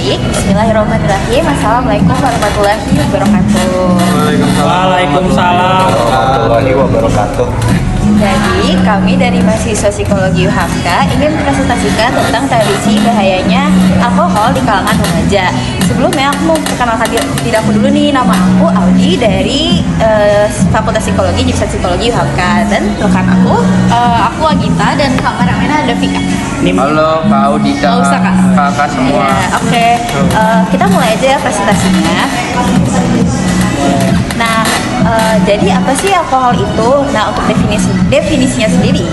baik. Bismillahirrahmanirrahim. Assalamualaikum warahmatullahi wabarakatuh. Waalaikumsalam warahmatullahi wabarakatuh. Jadi kami dari mahasiswa psikologi UHAMK ingin mempresentasikan tentang tradisi bahayanya alkohol di kalangan remaja. Sebelumnya aku mau perkenalkan diri aku dulu nih. Nama aku Audi dari Fakultas Psikologi Jurusan Psikologi UHAMK, dan rekan aku Agita, dan kameramennya ada Vika. Halo Kak Audita, Nggak usah, Kak. kakak semua. Ya, oke. Kita mulai aja ya presentasinya. Nah, jadi apa sih alkohol itu? Nah, untuk definisinya sendiri,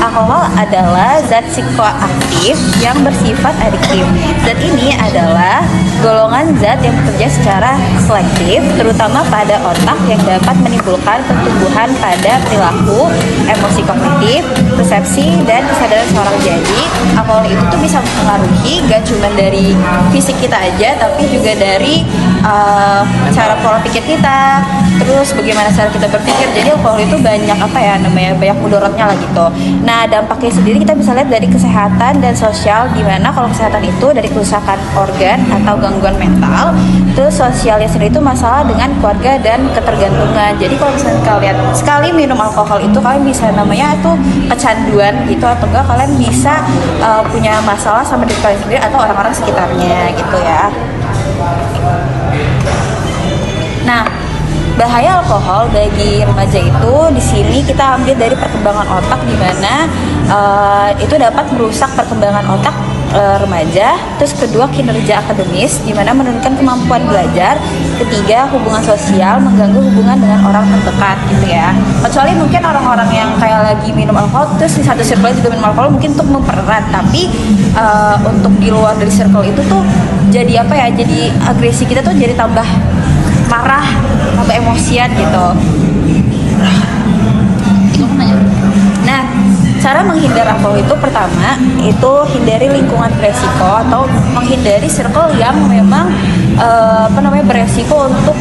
alkohol adalah zat psikoaktif yang bersifat adiktif. Zat ini adalah golongan zat yang bekerja secara selektif, terutama pada otak, yang dapat menimbulkan pertumbuhan pada perilaku, emosi kognitif, persepsi, dan kesadaran seorang. Jadi, alkohol itu tuh bisa mempengaruhi gak cuma dari fisik kita aja, tapi juga dari cara pola pikir kita, terus bagaimana cara kita berpikir. Jadi alkohol itu banyak banyak mudorotnya lah gitu. Nah, dampaknya sendiri kita bisa lihat dari kesehatan dan sosial, dimana kalau kesehatan itu dari kerusakan organ atau gangguan mental, terus sosialnya sendiri itu masalah dengan keluarga dan ketergantungan. Jadi kalau misalnya kalian sekali minum alkohol itu, kalian bisa namanya itu kecanduan gitu, atau enggak kalian bisa punya masalah sama diri kalian sendiri atau orang-orang sekitarnya gitu ya. Nah, bahaya alkohol bagi remaja itu di sini kita ambil dari perkembangan otak, di mana itu dapat merusak perkembangan otak remaja. Terus kedua, kinerja akademis, di mana menurunkan kemampuan belajar. Ketiga, hubungan sosial, mengganggu hubungan dengan orang terdekat gitu ya. Kecuali mungkin orang-orang yang kayak lagi minum alkohol terus di satu circle juga minum alkohol, mungkin untuk mempererat. Tapi untuk di luar dari circle itu tuh jadi jadi agresi kita tuh jadi tambah marah, tambah emosian gitu. Nah, cara menghindar alkohol itu pertama itu hindari lingkungan beresiko atau menghindari circle yang memang beresiko untuk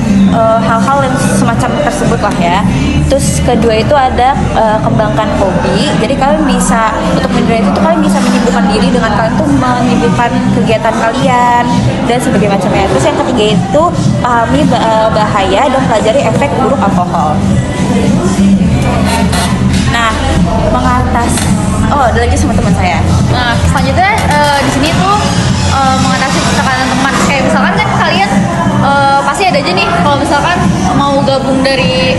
hal-hal yang semacam tersebut lah ya. Terus kedua itu ada kembangkan hobi. Jadi kalian bisa untuk menghindari itu kalian bisa menyibukkan diri dengan kalian tuh menyibukkan kegiatan kalian dan sebagainya macamnya. Terus yang ketiga itu pahami bahaya dan pelajari efek buruk alkohol. Nah, ada lagi sama teman saya. Nah, selanjutnya di sini tuh mengatasi tekanan teman. Kayak misalkan kan kalian pasti ada aja nih kalau misalkan mau gabung dari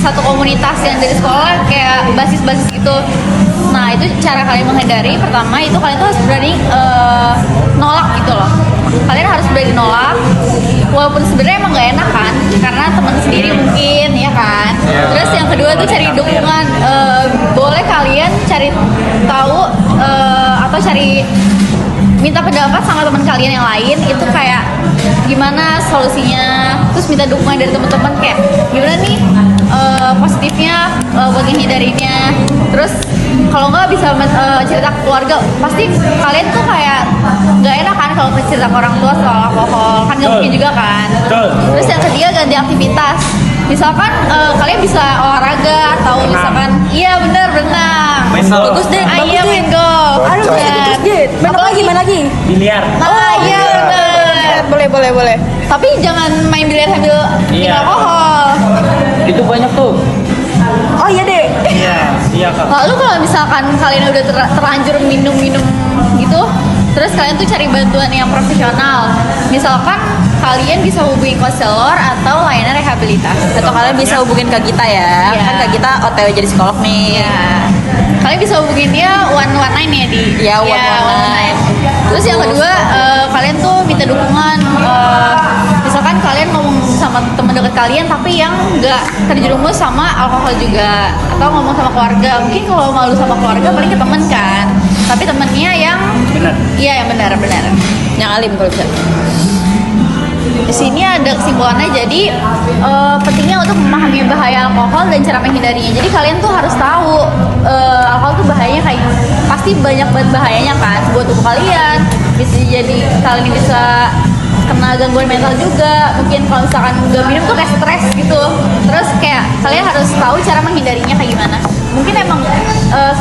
satu komunitas yang dari sekolah kayak basis-basis gitu. Nah, itu cara kalian menghindari. Pertama itu kalian tuh harus berani nolak gitu loh. Kalian harus berani nolak, walaupun sebenarnya emang gak enak kan, karena teman sendiri mungkin ya kan. Terus yang kedua tuh cari dukungan. Boleh kalian cari tahu atau cari minta pendapat sama teman kalian yang lain, itu kayak gimana solusinya. Terus minta dukungan dari teman-teman kayak gimana nih positifnya buat ngehindarinya. Terus kalau nggak bisa cerita ke keluarga, pasti kalian tuh kayak nggak enak kan kalau cerita ke orang tua soal alkohol, kan nggak mungkin juga kan. Terus yang ketiga, ganti aktivitas. Misalkan kalian bisa olahraga atau misalkan iya bener berenang. Bagus deh, Iya main golf. Aduh, bagus deh. Main lagi. biliar. Iya bener. Boleh. Tapi jangan main biliar sambil minum alkohol. Itu banyak tuh. Oh iya deh. Iya Kak. Lalu kalau misalkan kalian udah terlanjur minum gitu, terus kalian tuh cari bantuan yang profesional. Misalkan kalian bisa hubungi konselor atau layanan rehabilitasi. Atau kalian bisa hubungin Kak Gita ya. Iya. Kan Kak Gita OTW jadi psikolog nih. Ya, kalian bisa hubungin dia 119 ya di. Iya, 119. Terus yang kedua, kalian tuh minta dukungan. Misalkan kalian ngomong sama teman dekat kalian tapi yang nggak terjerumus sama alkohol juga, atau ngomong sama keluarga. Mungkin kalau malu sama keluarga paling ke temen kan, tapi temennya yang Benar. iya yang benar. Yang alim kalau bisa. Di sini ada kesimpulannya. Jadi pentingnya untuk memahami bahaya alkohol dan cara menghindarinya. Jadi kalian tuh harus tahu alkohol tuh bahayanya kayak pasti banyak banget bahayanya kan buat tubuh kalian. Bisa jadi kalian bisa kena gangguan mental juga. Mungkin kalau misalkan nggak minum tuh kayak stres gitu. Terus kayak kalian harus tahu cara menghindarinya kayak gimana. Mungkin emang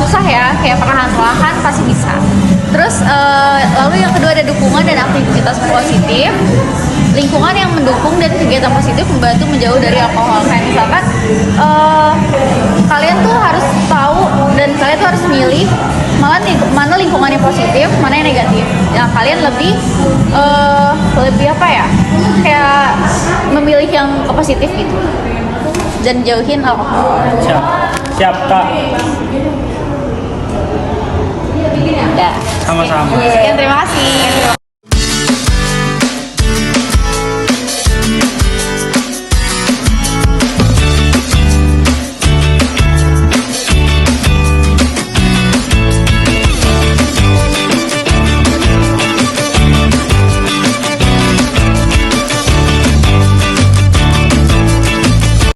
susah ya, kayak perlahan-lahan pasti bisa. Terus lalu yang kedua ada dukungan dan aktivitas positif. Lingkungan yang mendukung dan kegiatan positif membantu menjauh dari alkohol. Kayak misalkan kalian tuh harus tahu dan kalian tuh harus milih mana lingkungan yang positif, mana yang negatif. Nah, kalian lebih apa ya? Kayak memilih yang ke positif gitu. Dan jauhin alkohol. Siap Kak. Udah. Sama-sama. Sekian, terima kasih.